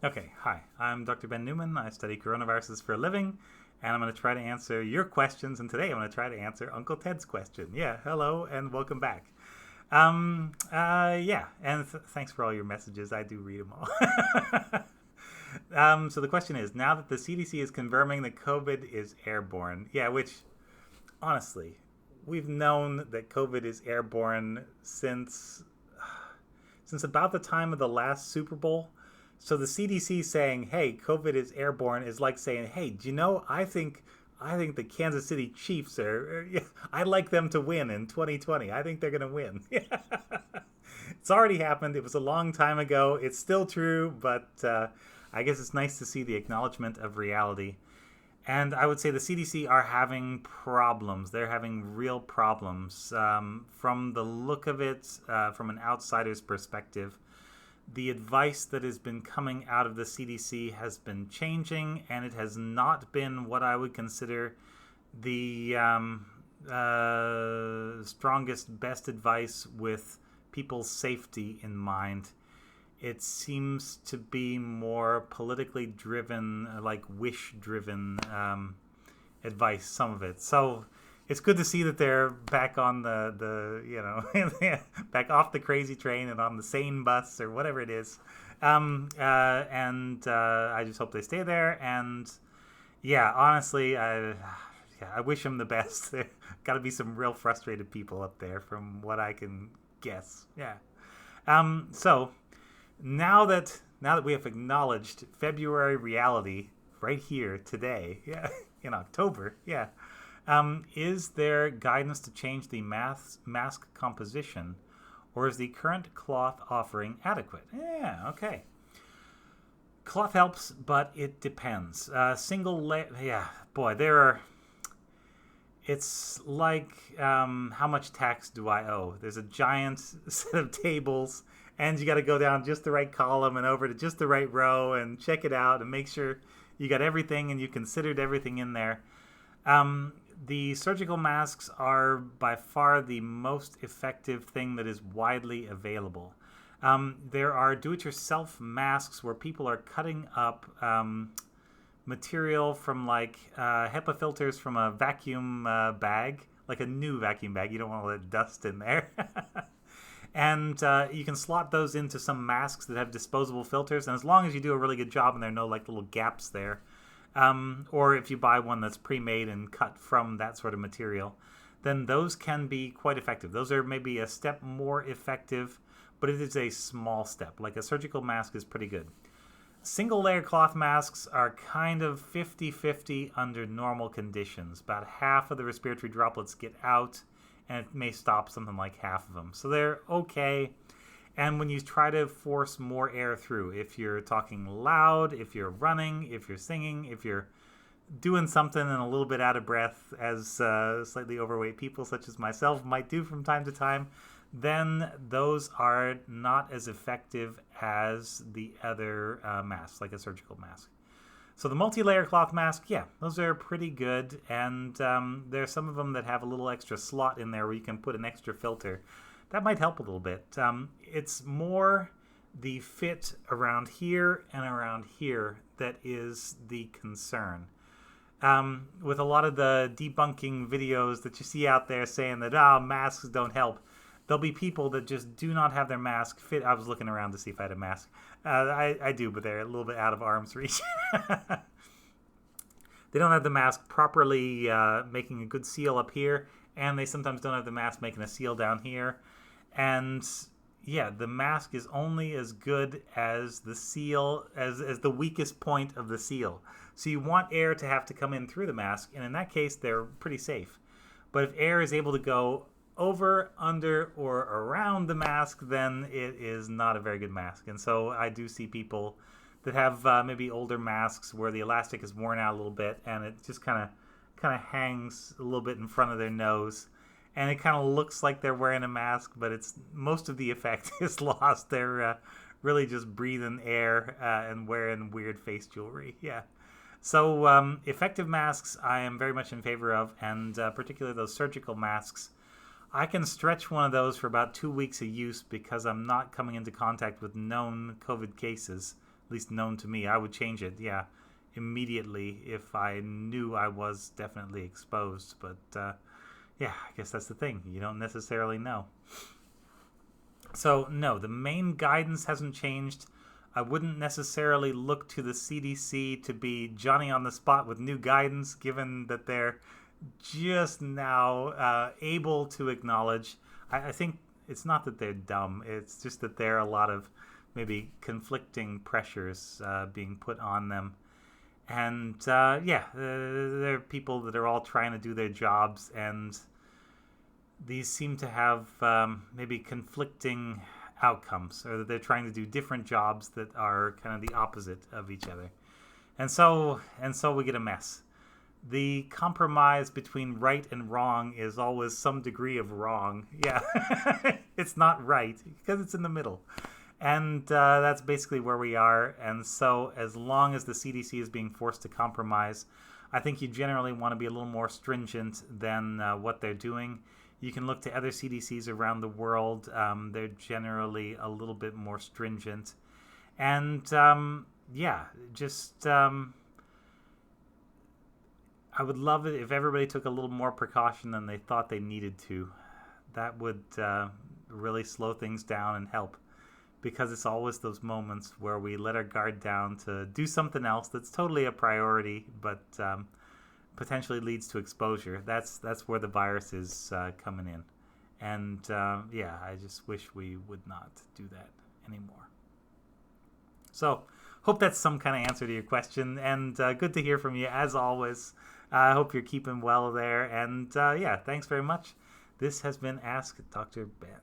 Okay, hi. I'm Dr. Ben Newman. I study coronaviruses for a living, and I'm going to try to answer your questions. And today I'm going to try to answer Uncle Ted's question. Yeah, hello and welcome back. Yeah, and thanks for all your messages. I do read them all. So the question is, now that the CDC is confirming that COVID is airborne, yeah, which honestly, we've known that COVID is airborne since about the time of the last Super Bowl. So the CDC saying, "Hey, COVID is airborne," is like saying, "Hey, do you know? I think the Kansas City Chiefs are. I like them to win in 2020. I think they're going to win." It's already happened. It was a long time ago. It's still true, but I guess it's nice to see the acknowledgement of reality. And I would say the CDC are having problems. They're having real problems. From the look of it, from an outsider's perspective, the advice that has been coming out of the CDC has been changing, and it has not been what I would consider the strongest, best advice with people's safety in mind. It seems to be more politically driven, like wish driven advice, some of it. So it's good to see that they're back on back off the crazy train and on the sane bus or whatever it is. And I just hope they stay there. And yeah, honestly, I wish them the best. There got to be some real frustrated people up there, from what I can guess. Yeah. So now that we have acknowledged February reality right here today, yeah, in October, yeah, is there guidance to change the mask composition, or is the current cloth offering adequate? Yeah, okay. Cloth helps, but it depends. Single layer, yeah, boy, there are. It's like, how much tax do I owe? There's a giant set of tables, and you got to go down just the right column and over to just the right row and check it out and make sure you got everything and you considered everything in there. The surgical masks are by far the most effective thing that is widely available. There are do-it-yourself masks where people are cutting up material from like HEPA filters from a vacuum bag, like a new vacuum bag. You don't want to let dust in there. And you can slot those into some masks that have disposable filters. And as long as you do a really good job and there are no like little gaps there, or if you buy one that's pre-made and cut from that sort of material, then those can be quite effective. Those are maybe a step more effective, but it is a small step. Like a surgical mask is pretty good. Single layer cloth masks are kind of 50-50 under normal conditions. About half of the respiratory droplets get out, and it may stop something like half of them. So they're okay. And when you try to force more air through, if you're talking loud, if you're running, if you're singing, if you're doing something and a little bit out of breath, as slightly overweight people such as myself might do from time to time, then those are not as effective as the other masks, like a surgical mask. So the multi-layer cloth mask, yeah, those are pretty good. And there are some of them that have a little extra slot in there where you can put an extra filter. That might help a little bit. It's more the fit around here and around here that is the concern. With a lot of the debunking videos that you see out there saying that masks don't help, there'll be people that just do not have their mask fit. I was looking around to see if I had a mask. I do, but they're a little bit out of arm's reach. They don't have the mask properly making a good seal up here, and they sometimes don't have the mask making a seal down here. And yeah, the mask is only as good as the seal, as the weakest point of the seal. So you want air to have to come in through the mask, and in that case, they're pretty safe. But if air is able to go over, under, or around the mask, then it is not a very good mask. And so I do see people that have maybe older masks where the elastic is worn out a little bit, and it just kind of hangs a little bit in front of their nose, and it kind of looks like they're wearing a mask, but it's most of the effect is lost. They're really just breathing air and wearing weird face jewelry. Yeah. So effective masks I am very much in favor of, and particularly those surgical masks. I can stretch one of those for about 2 weeks of use because I'm not coming into contact with known COVID cases, least known to me. I would change it, yeah, immediately if I knew I was definitely exposed. But yeah, I guess that's the thing. You don't necessarily know. So, no, the main guidance hasn't changed. I wouldn't necessarily look to the CDC to be Johnny on the spot with new guidance, given that they're just now able to acknowledge. I think it's not that they're dumb, it's just that there are a lot of maybe conflicting pressures being put on them. And yeah, there are people that are all trying to do their jobs, and these seem to have maybe conflicting outcomes, or that they're trying to do different jobs that are kind of the opposite of each other. And so we get a mess. The compromise between right and wrong is always some degree of wrong. Yeah, it's not right because it's in the middle. And that's basically where we are. And so as long as the CDC is being forced to compromise, I think you generally want to be a little more stringent than what they're doing. You can look to other CDCs around the world. They're generally a little bit more stringent. And yeah, just I would love it if everybody took a little more precaution than they thought they needed to. That would really slow things down and help. Because it's always those moments where we let our guard down to do something else that's totally a priority, but potentially leads to exposure. That's where the virus is coming in. And yeah, I just wish we would not do that anymore. So, hope that's some kind of answer to your question, and good to hear from you as always. I hope you're keeping well there, and yeah, thanks very much. This has been Ask Dr. Ben.